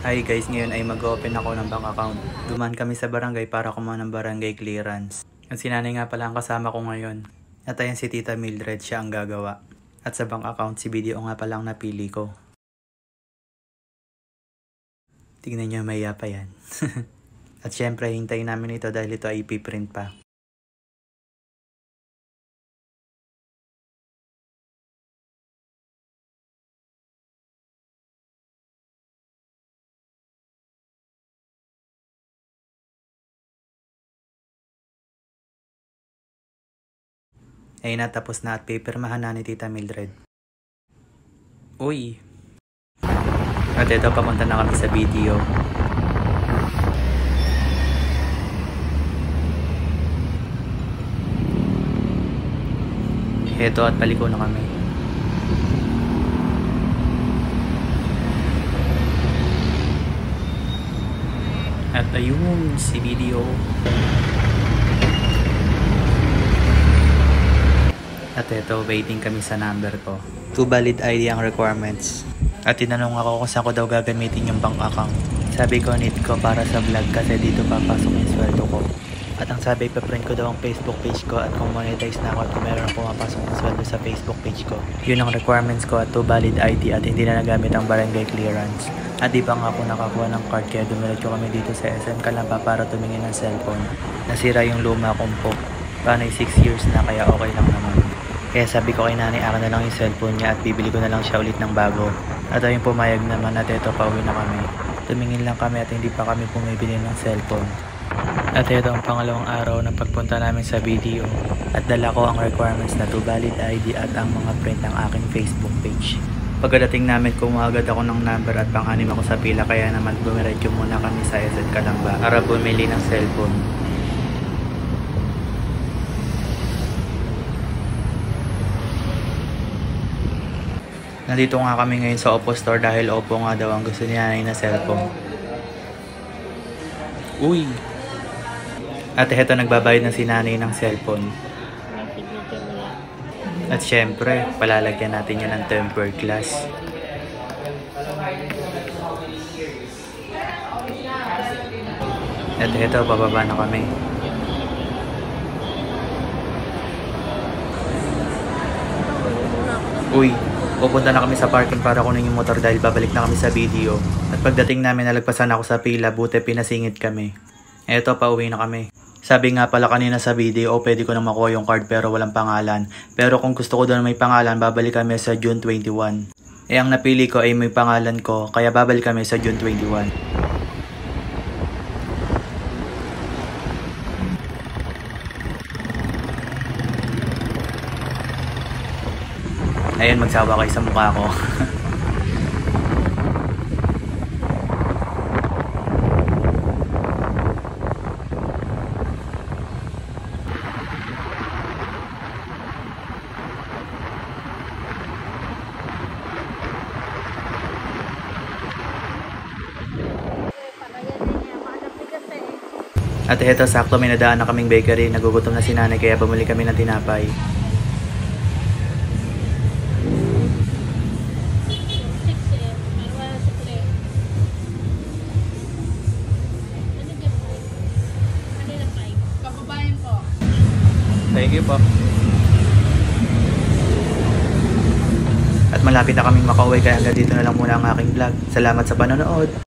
Hi guys, ngayon ay mag-open ako ng bank account. Dumaan kami sa barangay para kumuha ng barangay clearance. Ang sinanay nga pala ang kasama ko ngayon. At ayan si Tita Mildred, siya ang gagawa. At sa bank account, si Video nga pala ang napili ko. Tignan nyo, maya pa yan. At syempre, hintayin namin ito dahil ito ay ipiprint pa. Ayun na, tapos na at papermahan na ni Tita Mildred. Uy! At ito, papunta na kami sa video. Heto at paliko na kami. At ayun, si Video. At ito, waiting kami sa number ko. 2 valid ID ang requirements. At tinanong ako kung saan ko daw gagamitin yung bank account. Sabi ko, need ko para sa vlog kasi dito papasok yung sweldo ko. At ang sabi, ipaprint ko daw ang Facebook page ko at kung monetize na ako at kung meron pumapasok ng sweldo sa Facebook page ko. Yun ang requirements ko at 2 valid ID at hindi na nagamit ang barangay clearance. At di pa nga ako nakakuha ng card kaya dumiretso kami dito sa SM Calamba para tumingin ng cellphone. Nasira yung luma kong po. Paano 6 years na kaya okay lang naman. Kaya sabi ko kay nanay, akin na lang yung cellphone niya at bibili ko na lang siya ulit ng bago. At ayun, pumayag naman at eto, pauwi na kami. Tumingin lang kami at hindi pa kami pumibili ng cellphone. At ito ang pangalawang araw ng pagpunta namin sa video. At dala ko ang requirements na 2 valid ID at ang mga print ng aking Facebook page. Pagdating namin, kumuha agad ako ng number at pang-anim ako sa pila kaya naman bumiretso muna kami sa SM Calamba para bumili ng cellphone. Nandito nga kami ngayon sa Oppo Store dahil Oppo nga daw ang gusto ni nanay na cellphone. Uy! At eto, nagbabayad na si nanay ng cellphone. At syempre, palalagyan natin yan ng tempered glass. At eto, bababa na kami. Uy! Pupunta na kami sa parking para kunin yung motor dahil babalik na kami sa video. At pagdating namin, nalagpasan ako sa pila, buti pinasingit kami. Eto, pauwi na kami. Sabi nga pala kanina sa video, pwede ko na makuha yung card pero walang pangalan. Pero kung gusto ko doon may pangalan, babalik kami sa June 21. Ang napili ko ay may pangalan ko, kaya babalik kami sa June 21. Ayan, magsawa kayo sa mukha ko. At eto, sakto may nadaan na kaming bakery. Nagugutom na si nanay kaya bumili kami ng tinapay. Thank you po. At malapit na kaming makauwi kaya hanggang dito na lang muna ang aking vlog. Salamat sa panonood.